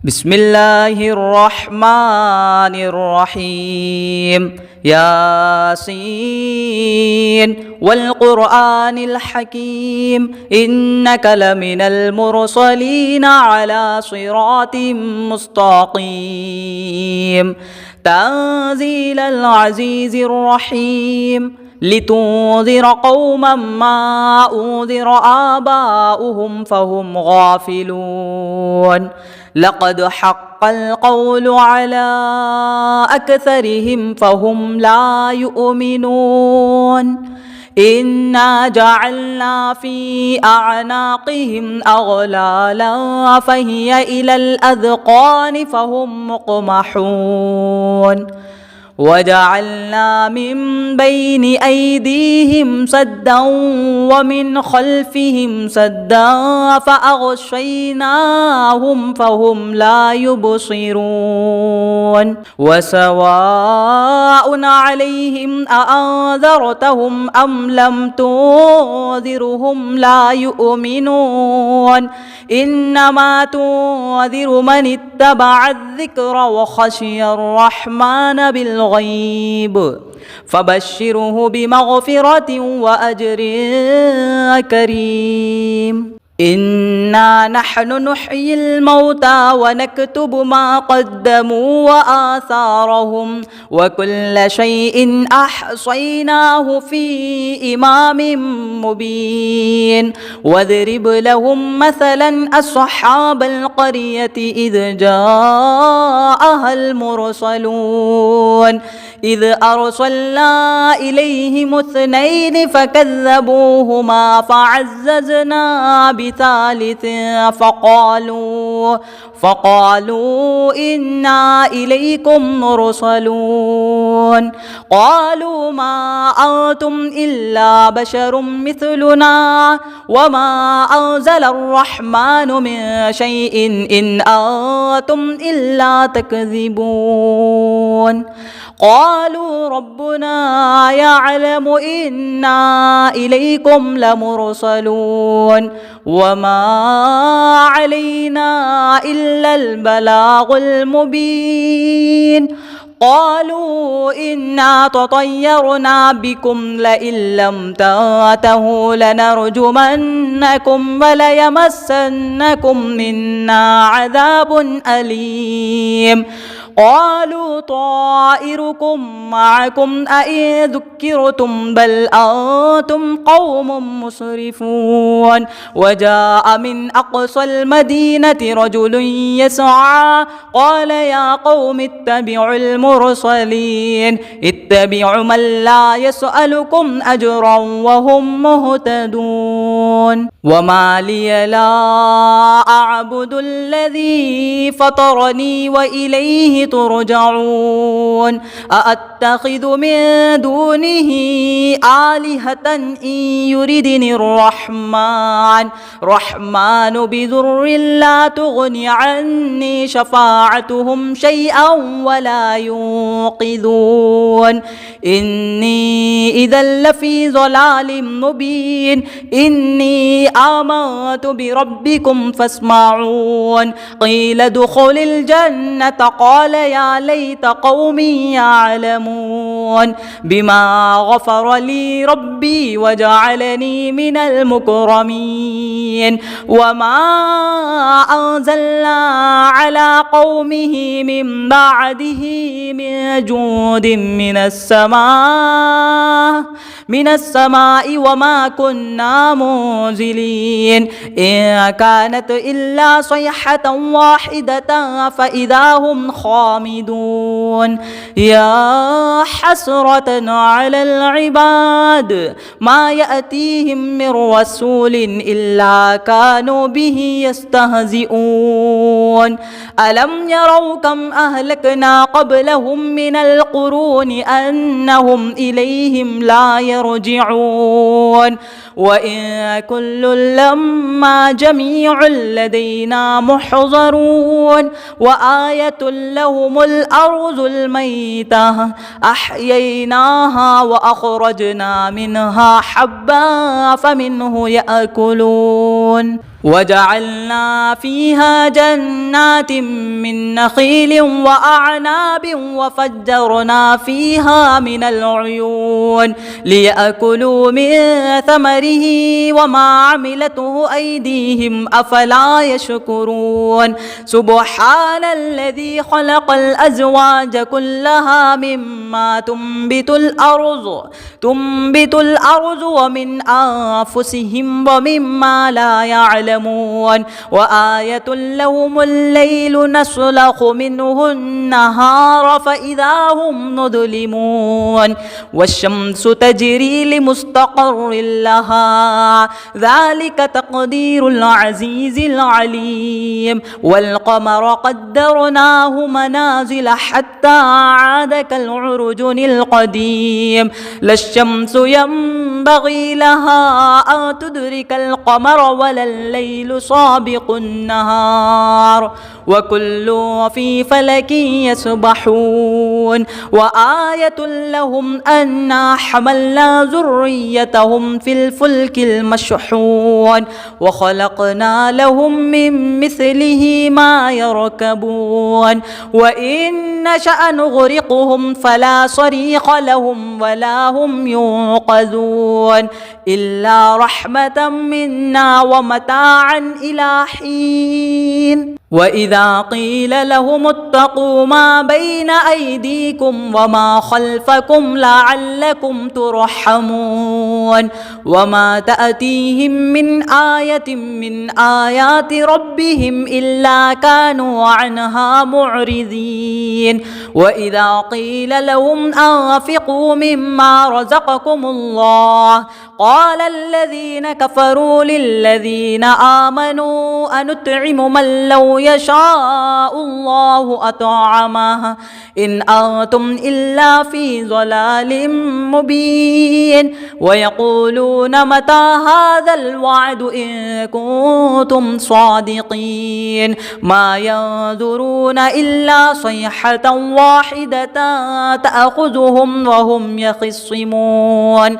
بسم الله الرحمن الرحيم ياسين والقرآن الحكيم إنك لمن المرسلين على صراط مستقيم تنزيل العزيز الرحيم لتنذر قوما ما أنذر آباؤهم فهم غافلون لقد حق القول على أكثرهم فهم لا يؤمنون إنا جعلنا في أعناقهم أغلالا فهي إلى الأذقان فهم مقمحون وجعلنا من بين أيديهم سدا ومن خلفهم سدا فأغشيناهم فهم لا يبصرون وسواء عليهم أأنذرتهم أم لم تنذرهم لا يؤمنون إنما تنذر من اتبع الذكر وخشي الرحمن بالغيب فبشره بمغفرة وأجر كريم إنا نحن نحيي الموتى ونكتب ما قدموا وآثارهم وكل شيء أحصيناه في إمام مبين واضرب لهم مثلا أصحاب القرية إذ جاءها المرسلون إذ أرسلنا إليهم اثنين فكذبوهما فعززنا بثالث فقالوا إنا إليكم مرسلون قالوا ما أنتم إلا بشر مثلنا وما أنزل الرحمن من شيء إن أنتم إلا تكذبون قالوا ربنا يعلم إنا إليكم لمرسلون وما علينا إلا البلاغ المبين قالوا إنا تطيرنا بكم لئن لم تنتهوا لنرجمنكم وليمسنكم منا عذاب أليم قالوا طائركم معكم أئن ذكرتم بل أنتم قوم مسرفون وجاء من أقصى المدينة رجل يسعى قال يا قوم اتبعوا المرسلين اتبعوا من لا يسألكم أجرا وهم مهتدون وما لي لا أعبد الذي فطرني وإليه ترجعون أأتخذ من دونه آلهة إن يردني الرحمن بضر لا تغني عني شفاعتهم شيئا ولا ينقذون إني إذا لفي ضلال مبين إني آمنت بربكم فاسمعون قيل ادخل الجنة قال يا ليت قومي يعلمون بما غفر لي ربي وجعلني من المكرمين وما أنزلنا على قومه من بعده من جود من السماء وما كنا منزلين إن كانت إلا صيحة واحدة فإذا هم خامدون يا حسرة على العباد ما يأتيهم من رسول إلا كانوا به يستهزئون ألم يروا كم أهلكنا قبلهم من القرون أنهم إليهم لا يرجعون وإن كل لما جميع لدينا محضرون وآية لهم الأرض الميتة أحييناها وأخرجنا منها حبا فمنه يأكلون وجعلنا فيها جنات من نخيل وأعناب وفجرنا فيها من العيون ليأكلوا من ثمره وما عملته أيديهم أفلا يشكرون سبحان الذي خلق الأزواج كلها مما تنبت الأرض ومن أنفسهم ومما لا يعلمون وآية لهم الليل نسلخ منه النهار فإذا هم مظلمون والشمس تجري لمستقر لها ذلك تقدير العزيز العليم والقمر قدرناه منازل حتى عاد كالعرجون القديم لا الشمس ينبغي لها أن تدرك القمر ولا الليل سابق النهار وكل في فلك يسبحون وآية لهم أنا حملنا ذريتهم في الفلك المشحون وخلقنا لهم من مثله ما يركبون وإن نشأ نغرقهم فلا صريخ لهم ولا هم ينقذون إلا رحمة منا ومتاعا إلى حين وإذا قيل لهم اتقوا ما بين أيديكم وما خلفكم لعلكم ترحمون وما تأتيهم من آية من آيات ربهم إلا كانوا عنها معرضين وإذا قيل لهم أنفقوا مما رزقكم الله قال الذين كفروا للذين آمنوا أنطعم من لو يشاء الله أطعمه إن أنتم إلا في ضلال مبين ويقولون متى هذا الوعد إن كنتم صادقين ما ينظرون إلا صيحة واحدة تأخذهم وهم يخصمون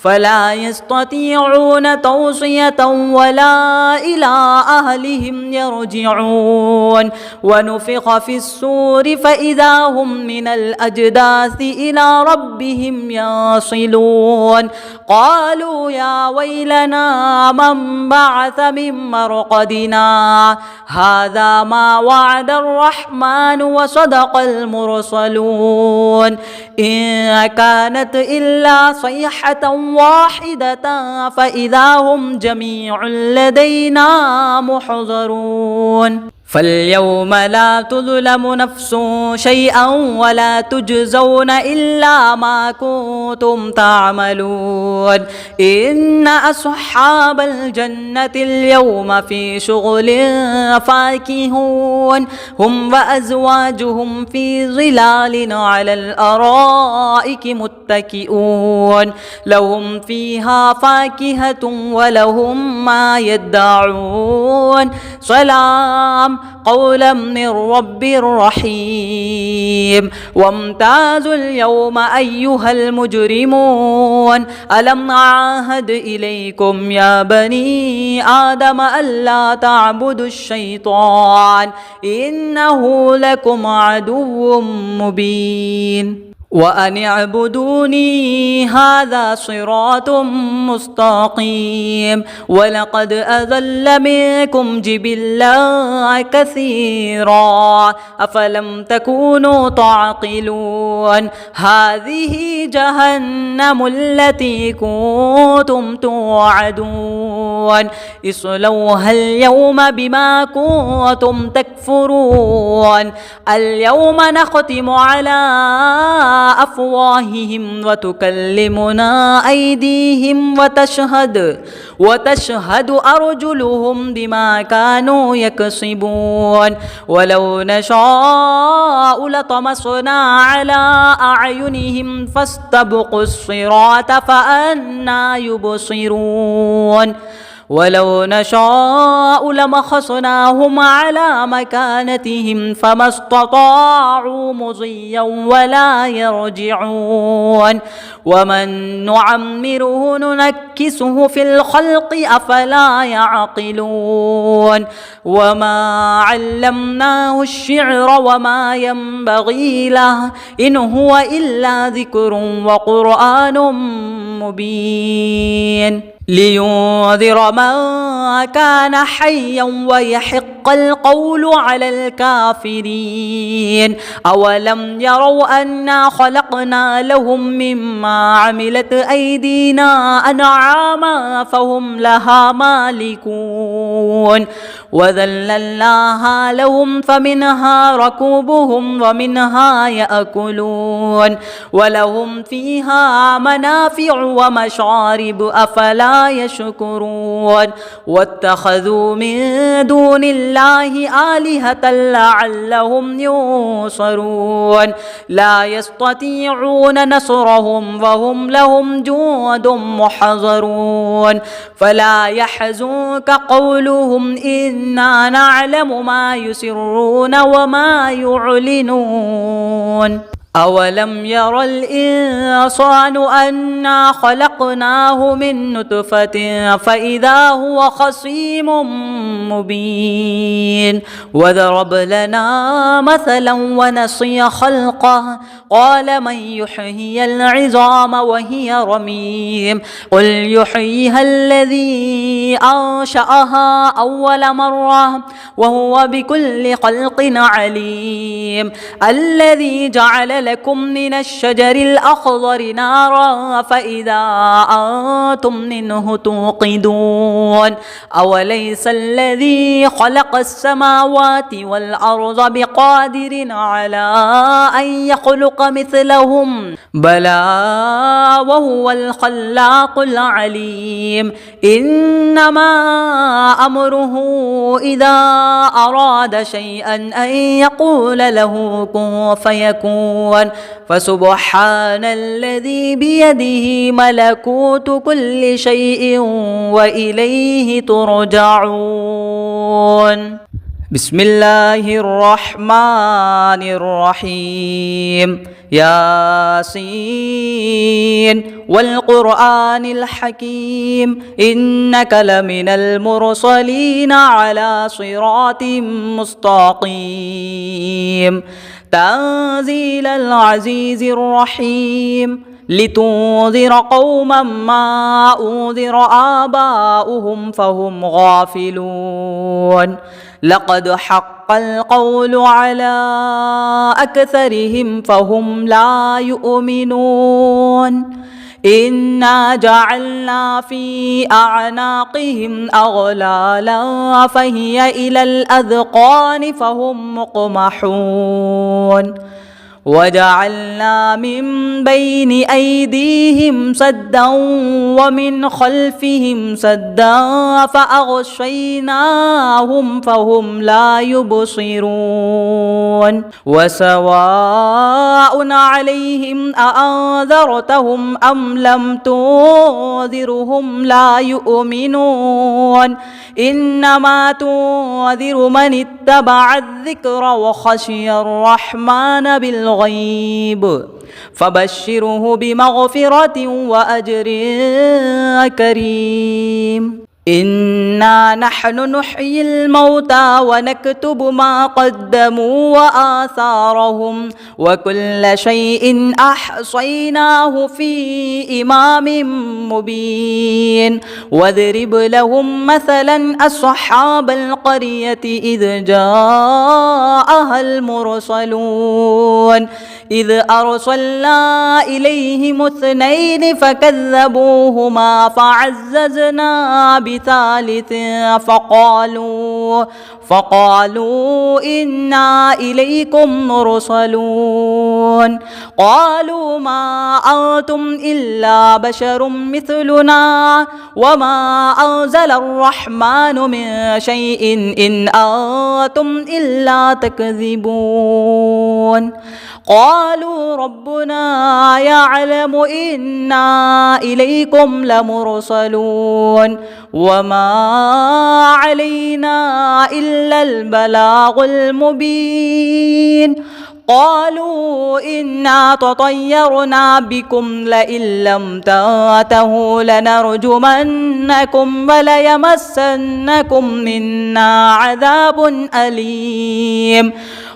فلا يستطيعون توصية ولا إلى أهلهم يرجعون ونفخ في الصور فإذا هم من الأجداث إلى ربهم يصلون قالوا يا ويلنا من بعث من مرقدنا هذا ما وعد الرحمن وصدق المرسلون إن كانت إلا صيحة واحدة فإذا هم جميع لدينا محضرون فاليوم لا تظلم نفس شيئا ولا تجزون إلا ما كنتم تعملون إن أصحاب الجنة اليوم في شغل فاكهون هم وأزواجهم في ظلال على الأرائك متكئون لهم فيها فاكهة ولهم ما يدعون سلام قولا من رب رحيم وامتازوا اليوم أيها المجرمون ألم أعهد إليكم يا بني آدم ألا تعبدوا الشيطان إنه لكم عدو مبين وأن اعبدوني هذا صراط مستقيم ولقد أضل منكم جبلا كثيرا أفلم تكونوا تعقلون هذه جهنم التي كنتم توعدون اصلوها اليوم بما كنتم تكفرون اليوم نختم على أفواههم وتكلمنا أيديهم وتشهد أرجلهم بما كانوا يكسبون ولو نشاء لطمسنا على أعينهم فاستبقوا الصراط فأنى يبصرون ولو نشاء لمسخناهم على مكانتهم فما استطاعوا مضيا ولا يرجعون ومن نعمره ننكسه في الخلق أفلا يعقلون وما علمناه الشعر وما ينبغي له إن هو إلا ذكر وقرآن مبين لينذر من كان حيا ويحق القول على الكافرين أولم يروا أنا خلقنا لهم مما عملت أيدينا أنعاما فهم لها مالكون وذللناها لهم فمنها ركوبهم ومنها يأكلون ولهم فيها منافع ومشارب أفلا يشكرون واتخذوا من دون الله آلهة لعلهم ينصرون لا يستطيعون نصرهم وهم لهم جند محضرون فلا يحزنك قولهم إنا نعلم ما يسرون وما يعلنون أولم ير الإنسان أنا خلقناه من نطفة فإذا هو خصيم مبين وضرب لنا مثلا ونسي خلقه قال من يحيي العظام وهي رميم قل يحييها الذي أنشأها أول مرة وهو بكل خلق عليم الذي جعل لكم من الشجر الأخضر نارا فإذا أنتم منه توقدون أوليس الذي خلق السماوات والأرض بقادر على أن يخلق مثلهم بلى وهو الخلاق العليم إنما أمره إذا أراد شيئا أن يقول له كن فيكون فسبحان الذي بيده ملكوت كل شيء وإليه ترجعون بسم الله الرحمن الرحيم ياسين والقرآن الحكيم إنك لمن المرسلين على صراط مستقيم تنزيل العزيز الرحيم لتنذر قوما ما أنذر آباؤهم فهم غافلون لقد حق القول على أكثرهم فهم لا يؤمنون إنا جعلنا في أعناقهم أغلالا فهي إلى الأذقان فهم مقمحون وجعلنا من بين أيديهم سدا ومن خلفهم سدا فأغشيناهم فهم لا يبصرون وسواء عليهم أأنذرتهم أم لم تنذرهم لا يؤمنون إنما تنذر من اتبع الذكر وخشي الرحمن بالغيب فبشره بمغفرة وأجر كريم إنا نحن نحيي الموتى ونكتب ما قدموا وآثارهم وكل شيء أحصيناه في إمام مبين واضرب لهم مثلا أصحاب القرية إذ جاءها المرسلون إذ أرسلنا إليهم اثنين فكذبوهما فعززنا بثالث فقالوا إنا إليكم مرسلون قالوا ما أنتم إلا بشر مثلنا وما أنزل الرحمن من شيء إن أنتم إلا تكذبون قالوا ربنا يعلم إنا إليكم لمرسلون وما علينا إلا البلاغ المبين. قالوا إنا تطيرنا بكم لئن لم تنتهوا لنرجمنكم وليمسنكم منا عذاب أليم.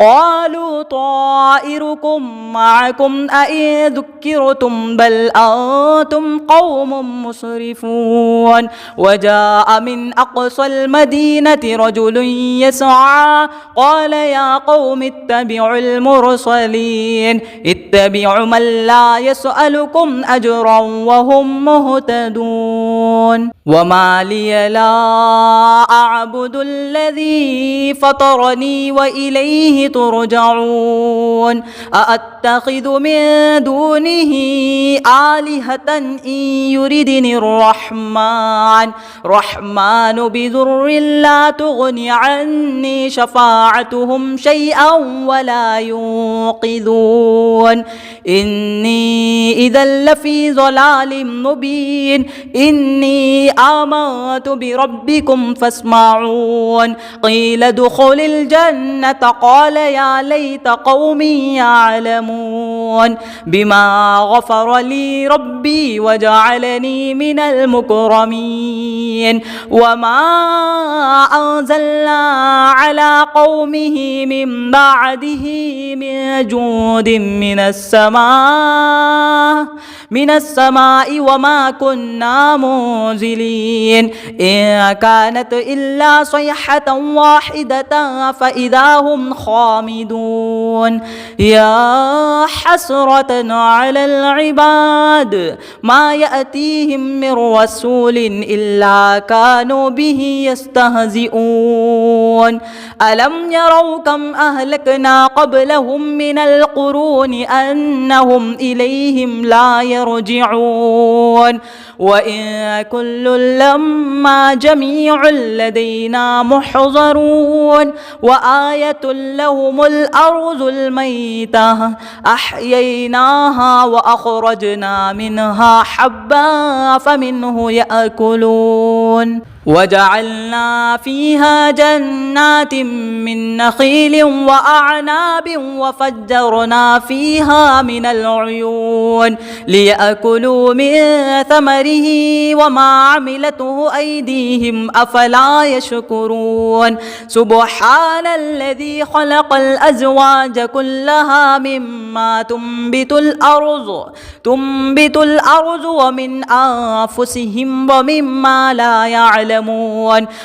قالوا طائركم معكم أئن ذكرتم بل أنتم قوم مسرفون. وجاء من أقصى المدينة رجل يسعى قال يا قوم اتبعوا المرسلين اتبعوا من لا يسألكم أجرا وهم مهتدون. وما لي لا أعبد الذي فطرني وإليه ترجعون. أأتخذ من دونه آلهة إن يردني الرحمن بضر لا تغني عني شفاعتهم شيئا ولا ينقذون. إني إذا لفي ضلال مبين. إني آمنت بربكم فاسمعون. قيل ادخل الجنة قال يا ليت قومي يعلمون بما غفر لي ربي وجعلني من المكرمين. وما أنزلنا على قومه من بعده من جود من السماء وما كنا منزلين. إن كانت إلا صيحة واحدة فإذا هم خامدون. يا حسرة على العباد ما يأتيهم من رسول إلا كانوا به يستهزئون. ألم يروا كم أهلكنا قبلهم من القرون أنهم إليهم لا يرجعون. وإن كل لما جميع لدينا محضرون. وآية لهم الأرض الميتة أحييناها وأخرجنا منها حبا فمنه يأكلون. وجعلنا فيها جنات من نخيل وأعناب وفجرنا فيها من العيون ليأكلوا من ثمره وما عملته أيديهم أفلا يشكرون. سبحان الذي خلق الأزواج كلها مما تنبت الأرض ومن أنفسهم ومما لا يعلمون.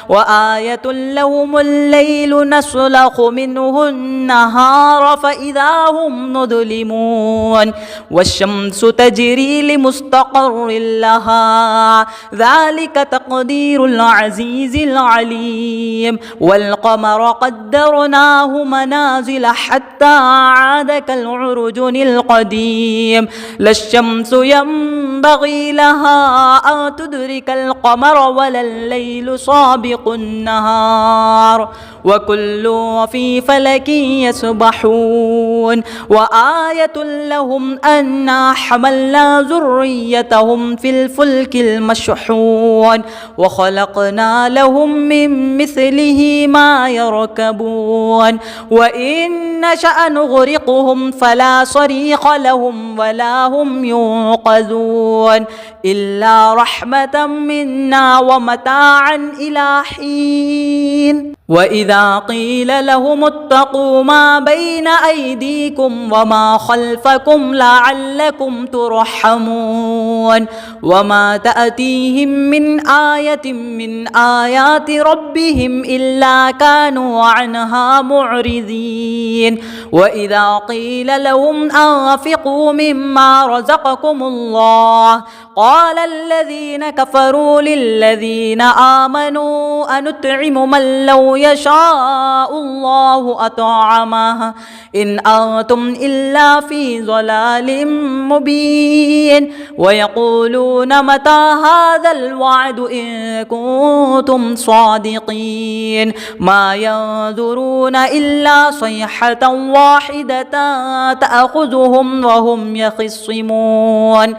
وآية لهم الليل نسلخ منه النهار فإذا هم مظلمون. والشمس تجري لمستقر لها ذلك تقدير العزيز العليم. والقمر قدرناه منازل حتى عاد كالعرجون القديم. لا الشمس ينبغي لها أن تدرك القمر ولا الليل سابق النهار وكل في فلك يسبحون. وآية لهم أنا حملنا ذريتهم في الفلك المشحون وخلقنا لهم من مثله ما يركبون. وإن نشأ نغرقهم فلا صريخ لهم ولا هم ينقذون إلا رحمة منا ومتاعا إلى حين. وإذا قيل لهم اتقوا ما بين أيديكم وما خلفكم لعلكم ترحمون. وما تأتيهم من آية من آيات ربهم إلا كانوا عنها معرضين. وإذا قيل لهم أنفقوا مما رزقكم الله قال الذين كفروا للذين آمنوا أنطعم من لو يشاء الله أطعمه إن أنتم إلا في ضلال مبين. ويقولون متى هذا الوعد إن كنتم صادقين. ما ينظرون إلا صيحة واحدة تأخذهم وهم يخصمون.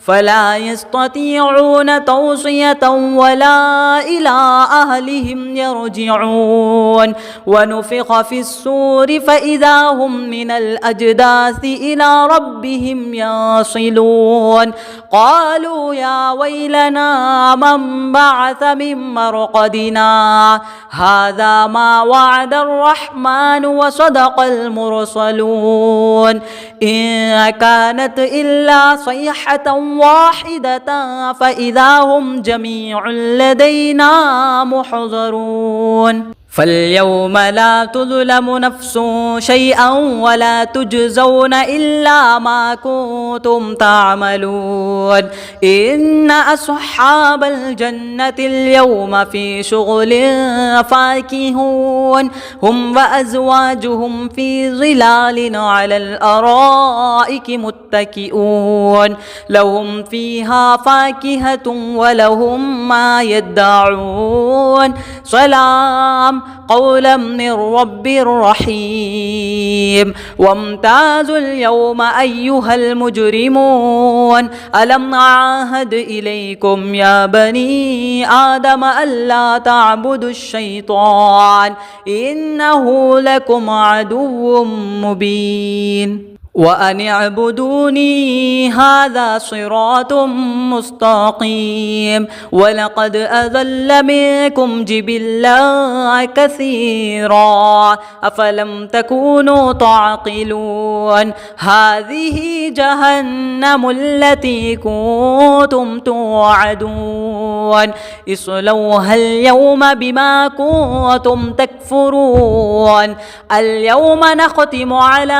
فلا يستطيعون توصية ولا إلى أهلهم يرجعون ونفخ في الصور فإذا هم من الأجداث إلى ربهم يصلون قالوا يا ويلنا من بعث من مرقدنا هذا ما وعد الرحمن وصدق المرسلون إن كانت إلا صيحة واحدة فإذا هم جميع لدينا محضرون فاليوم لا تظلم نفس شيئا ولا تجزون إلا ما كنتم تعملون إن أصحاب الجنة اليوم في شغل فاكهون هم وأزواجهم في ظلال على الأرائك متكئون لهم فيها فاكهة ولهم ما يدعون سلام قولا من رب رحيم وامتازوا اليوم أيها المجرمون ألم أعهد إليكم يا بني آدم ألا تعبدوا الشيطان إنه لكم عدو مبين وأن اعبدوني هذا صراط مستقيم ولقد أضل منكم جبلا كثيرا أفلم تكونوا تعقلون هذه جهنم التي كنتم توعدون اصلوها اليوم بما كنتم تكفرون اليوم نختم على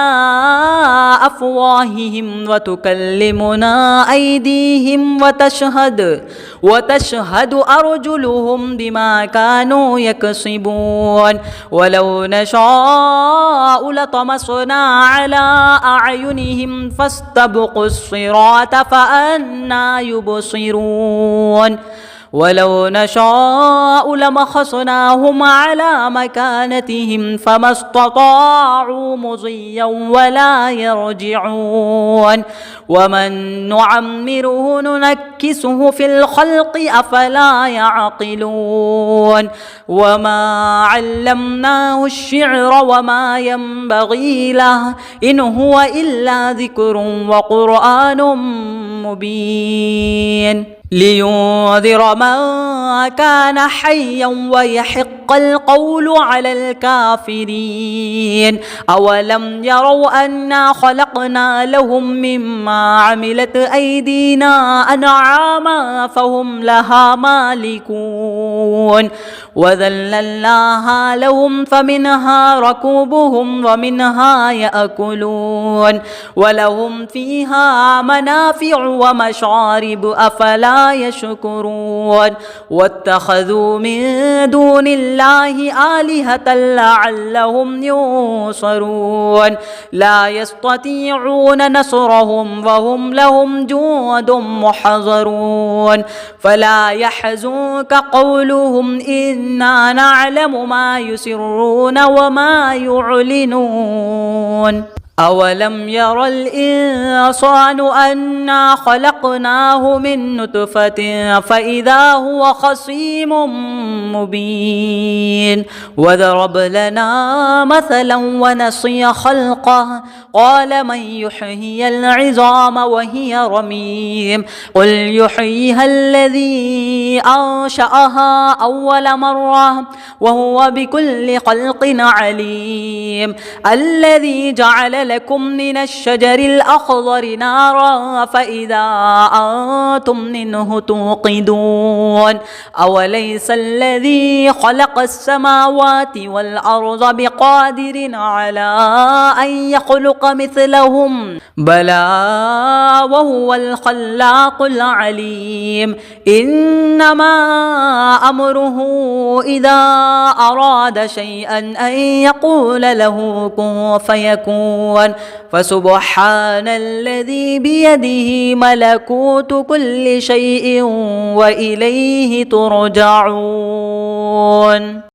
أفواههم وتكلمنا أيديهم وتشهد أرجلهم بما كانوا يكسبون ولو نشاء لطمسنا على أعينهم فاستبقوا الصراط فأنى يبصرون ولو نشاء لمسخناهم على مكانتهم فما استطاعوا مضيا ولا يرجعون ومن نعمره ننكسه في الخلق أفلا يعقلون وما علمناه الشعر وما ينبغي له إن هو إلا ذكر وقرآن مبين لينذر من كان حيا ويحق القول على الكافرين أولم يروا أنا خلقنا لهم مما عملت أيدينا أنعاما فهم لها مالكون وذللناها لهم فمنها ركوبهم ومنها يأكلون ولهم فيها منافع ومشارب أفلا يشكرون واتخذوا من دون الله آلهة لعلهم ينصرون لا يستطيعون نصرهم وهم لهم جند محضرون فلا يحزنك قولهم إنا نعلم ما يسرون وما يعلنون أولم ير الإنسان أنا خلقناه من نطفة فإذا هو خصيم مبين وضرب لنا مثلا ونسي خلقه قال من يحيي العظام وهي رميم قل يحييها الذي أنشأها أول مرة وهو بكل خلق عليم الذي جعل لكم من الشجر الأخضر نارا فإذا أنتم منه توقدون أوليس الذي خلق السماوات والأرض بقادر على أن يخلق مثلهم بلى وهو الخلاق العليم إنما أمره إذا أراد شيئا أن يقول له كن فيكون فسبحان الذي بيده ملكوت كل شيء وإليه ترجعون.